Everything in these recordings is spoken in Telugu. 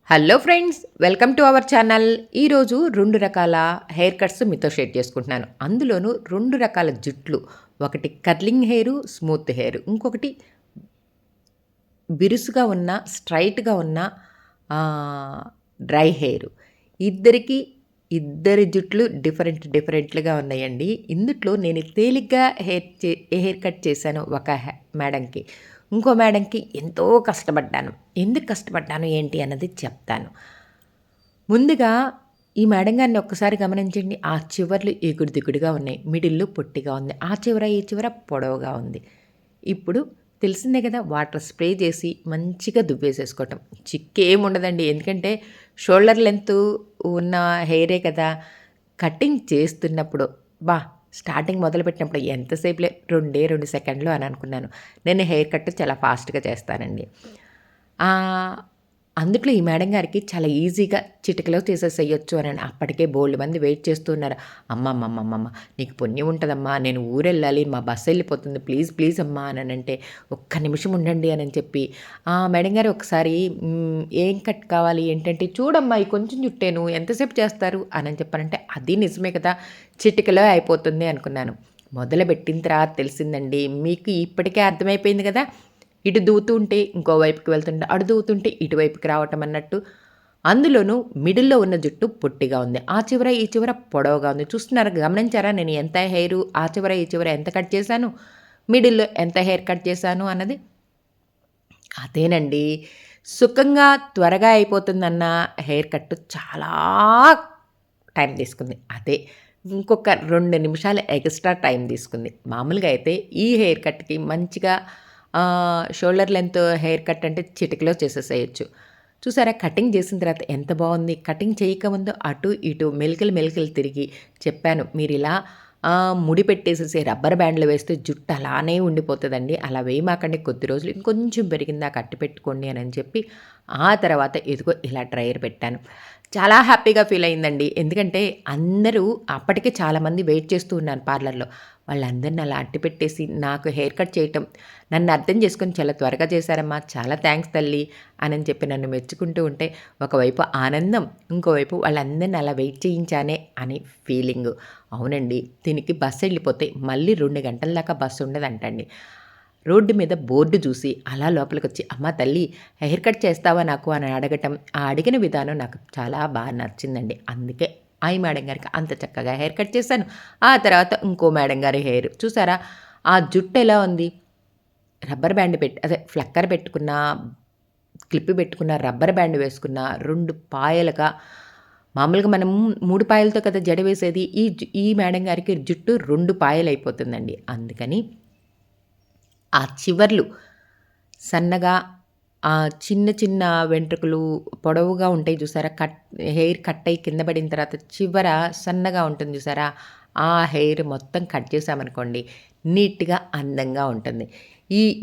Hello friends, welcome to our channel. ఈరోజు 2 రకాల హెయిర్ కట్స్ మీతో షేర్ చేసుకుంటున్నాను. అందులోనూ 2 రకాల జుట్లు. ఒకటి కర్లింగ్ హెయిరు, స్మూత్ హెయిర్. ఇంకొకటి బిరుసుగా ఉన్న, స్ట్రైట్‌గా ఉన్న డ్రై హెయిరు. ఇద్దరికీ ఇద్దరి జుట్లు డిఫరెంట్‌గా ఉన్నాయండి. ఇందుట్లో నేను తేలిగ్గా హెయిర్ కట్ చేశాను ఒక మేడంకి. ఇంకో మేడంకి ఎంతో కష్టపడ్డాను. ఎందుకు కష్టపడ్డాను ఏంటి అన్నది చెప్తాను. ముందుగా ఈ మేడం గారిని ఒక్కసారి గమనించండి. ఆ చివర్లు ఎగుడు దిగుడుగా ఉన్నాయి. మిడిల్‌లో పొట్టిగా ఉంది. ఆ చివర, ఈ చివర పొడవుగా ఉంది. ఇప్పుడు తెలిసిందే కదా! వాటర్ స్ప్రే చేసి మంచిగా దువ్వేసేసుకోవటం. చిక్కేముండదండి. ఎందుకంటే షోల్డర్ లెంత్ ఉన్న హెయిరే కదా! కటింగ్ చేస్తున్నప్పుడు స్టార్టింగ్ మొదలుపెట్టినప్పుడు ఎంతసేపులే 2 సెకండ్లు అని అనుకున్నాను. నేను హెయిర్ కట్ చాలా ఫాస్ట్‌గా చేస్తానండి. అందుట్లో ఈ మేడం గారికి చాలా ఈజీగా చిటికలో చేసేసేయొచ్చు అని అప్పటికే బోలెడు మంది వెయిట్ చేస్తూ ఉన్నారు. అమ్మమ్మమ్మమ్మమ్మ నీకు పుణ్యం ఉంటదమ్మా, నేను ఊరెళ్ళాలి, మా బస్సు వెళ్ళిపోతుంది, ప్లీజ్ అమ్మా అనంటే, ఒక్క నిమిషం ఉండండి అని చెప్పి మేడం గారు ఒకసారి ఏం కట్ కావాలి ఏంటంటే, చూడమ్మా ఈ కొంచెం జుట్టేను ఎంతసేపు చేస్తారు అని చెప్పానంటే, అది నిజమే కదా, చిటికలో అయిపోతుంది అనుకున్నాను. మొదలుపెట్టిన తర్వాత తెలిసిందండి, మీకు ఇప్పటికే అర్థమైపోయింది కదా, ఇటు దూవుతూ ఉంటే ఇంకో వైపుకి వెళ్తుంటే, అటు దూవుతుంటే ఇటువైపుకి రావటం అన్నట్టు. అందులోనూ మిడిల్‌లో ఉన్న జుట్టు పొట్టిగా ఉంది. ఆ చివర, ఈ చివర పొడవుగా ఉంది. చూస్తున్నారా, గమనించారా నేను ఎంత హెయిరు ఆ చివర, ఈ చివర ఎంత కట్ చేశాను, మిడిల్‌లో ఎంత హెయిర్ కట్ చేశాను అన్నది. అదేనండి, సుఖంగా త్వరగా అయిపోతుందన్న హెయిర్ కట్ చాలా టైం తీసుకుంది. అదే ఇంకొక 2 నిమిషాలు ఎక్స్ట్రా టైం తీసుకుంది. మామూలుగా అయితే ఈ హెయిర్ కట్‌కి మంచిగా షోల్డర్ లెంత్ హెయిర్ కట్ అంటే చిటికలో చేసేసేయొచ్చు. చూసారా కటింగ్ చేసిన తర్వాత ఎంత బాగుంది. కటింగ్ చేయకముందు అటు ఇటు మెలికలు తిరిగి చెప్పాను, మీరిలా ముడి పెట్టేసేసి రబ్బర్ బ్యాండ్లు వేస్తే జుట్టు అలానే ఉండిపోతుందండి, అలా వేయమాకండి, కొద్ది రోజులు ఇంకొంచెం పెరిగిందా కట్టి పెట్టుకోండి అని చెప్పి ఆ తర్వాత ఇదిగో ఇలా డ్రైయర్ పెట్టాను. చాలా హ్యాపీగా ఫీల్ అయిందండి. ఎందుకంటే అందరూ అప్పటికే చాలామంది వెయిట్ చేస్తూ ఉన్నారు పార్లర్‌లో. వాళ్ళందరిని అలా అట్టి పెట్టేసి నాకు హెయిర్ కట్ చేయటం, నన్ను అర్థం చేసుకొని చాలా త్వరగా చేశారమ్మా, చాలా థ్యాంక్స్ తల్లి అని చెప్పి నన్ను మెచ్చుకుంటూ ఉంటే, ఒకవైపు ఆనందం, ఇంకోవైపు వాళ్ళందరిని అలా వెయిట్ చేయించానే అని ఫీలింగు. అవునండి, దీనికి బస్సు వెళ్ళిపోతే మళ్ళీ 2 గంటల దాకా బస్సు ఉండదంటండి. రోడ్డు మీద బోర్డు చూసి అలా లోపలికొచ్చి, అమ్మ తల్లి హెయిర్ కట్ చేస్తావా నాకు అని అడగటం, ఆ అడిగిన విధానం నాకు చాలా బాగా నచ్చిందండి. అందుకే మేడం గారికి అంత చక్కగా హెయిర్ కట్ చేశాను. ఆ తర్వాత ఇంకో మేడం గారి హెయిర్ చూసారా, ఆ జుట్టు ఎలా ఉంది, రబ్బర్ బ్యాండ్ ఫ్లక్కర్ పెట్టుకున్న, క్లిప్ పెట్టుకున్న, రబ్బర్ బ్యాండ్ వేసుకున్న, 2 పాయలుగా, మామూలుగా మనం 3 పాయలతో కదా జడ వేసేది, ఈ మేడం గారికి జుట్టు 2 పాయలు అయిపోతుందండి. అందుకని ఆ చివర్లు సన్నగా, చిన్న చిన్న వెంట్రుకలు పొడవుగా ఉంటాయి చూసారా, హెయిర్ కట్ అయ్యి కింద పడిన తర్వాత చివర సన్నగా ఉంటుంది చూసారా, ఆ హెయిర్ మొత్తం కట్ చేసామనుకోండి నీట్‌గా అందంగా ఉంటుంది.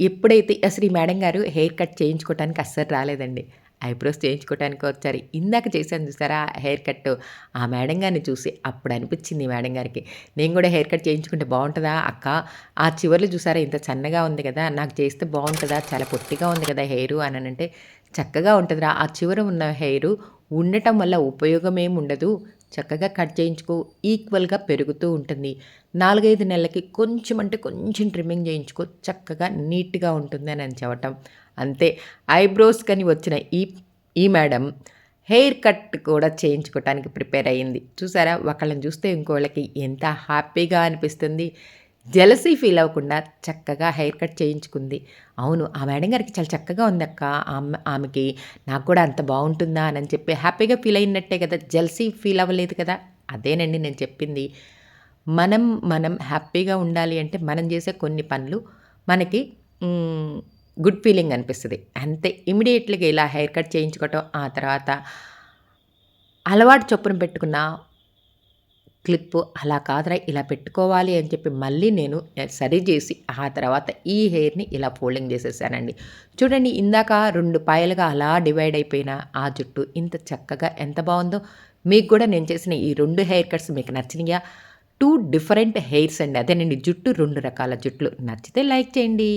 ఎప్పుడైతే అసలు ఈ మేడం గారు హెయిర్ కట్ చేయించుకోవటానికి అస్సలు రాలేదండి. ఐబ్రోస్ చేయించుకోవటానికి వచ్చారు. ఇందాక చేశాను చూసారా హెయిర్ కట్టు, ఆ మేడం గారిని చూసి అప్పుడు అనిపించింది మేడం గారికి, నేను కూడా హెయిర్ కట్ చేయించుకుంటే బాగుంటుందా అక్క, ఆ చివర్లు చూసారా ఇంత సన్నగా ఉంది కదా, నాకు చేస్తే బాగుంటుందా, చాలా పొట్టిగా ఉంది కదా హెయిరు అని అంటే, చక్కగా ఉంటుందిరా, ఆ చివర ఉన్న హెయిరు ఉండటం వల్ల ఉపయోగం ఏమి ఉండదు, చక్కగా కట్ చేయించుకో, ఈక్వల్గా పెరుగుతూ ఉంటుంది, 4-5 నెలలకి కొంచెం అంటే కొంచెం ట్రిమ్మింగ్ చేయించుకో, చక్కగా నీట్‌గా ఉంటుంది అని చెప్పటం. అంతే, ఐబ్రోస్‌కని వచ్చిన ఈ మేడం హెయిర్ కట్ కూడా చేయించుకోవటానికి ప్రిపేర్ అయ్యింది. చూసారా, ఒకళ్ళని చూస్తే ఇంకోళ్ళకి ఎంత హ్యాపీగా అనిపిస్తుంది. జెలసీ ఫీల్ అవ్వకుండా చక్కగా హెయిర్ కట్ చేయించుకుంది. అవును, ఆ మేడం గారికి చాలా చక్కగా ఉందక్క, ఆమెకి నాకు కూడా అంత బాగుంటుందా అని చెప్పి హ్యాపీగా ఫీల్ అయినట్టే కదా, జెలసీ ఫీల్ అవ్వలేదు కదా. అదేనండి నేను చెప్పింది. మనం హ్యాపీగా ఉండాలి అంటే మనం చేసే కొన్ని పనులు మనకి గుడ్ ఫీలింగ్ అనిపిస్తది. అంతే, ఇమ్మీడియేట్‌లీగా ఇలా హెయిర్ కట్ చేయించుకోవటం, ఆ తర్వాత అలవాటు చొప్పున పెట్టుకున్న క్లిప్పు అలా కాదురా ఇలా పెట్టుకోవాలి అని చెప్పి మళ్ళీ నేను సరి చేసి, ఆ తర్వాత ఈ హెయిర్‌ని ఇలా ఫోల్డింగ్ చేసేసానండి. చూడండి, ఇందాక 2 పాయలుగా అలా డివైడ్ అయిపోయిన ఆ జుట్టు ఇంత చక్కగా ఎంత బావుందో. మీకు కూడా నేను చేసిన ఈ 2 హెయిర్ కట్స్ మీకు నచ్చినయా? 2 డిఫరెంట్ హెయిర్స్ అండి. అదేనండి, జుట్టు 2 రకాల జుట్లు. నచ్చితే లైక్ చేయండి.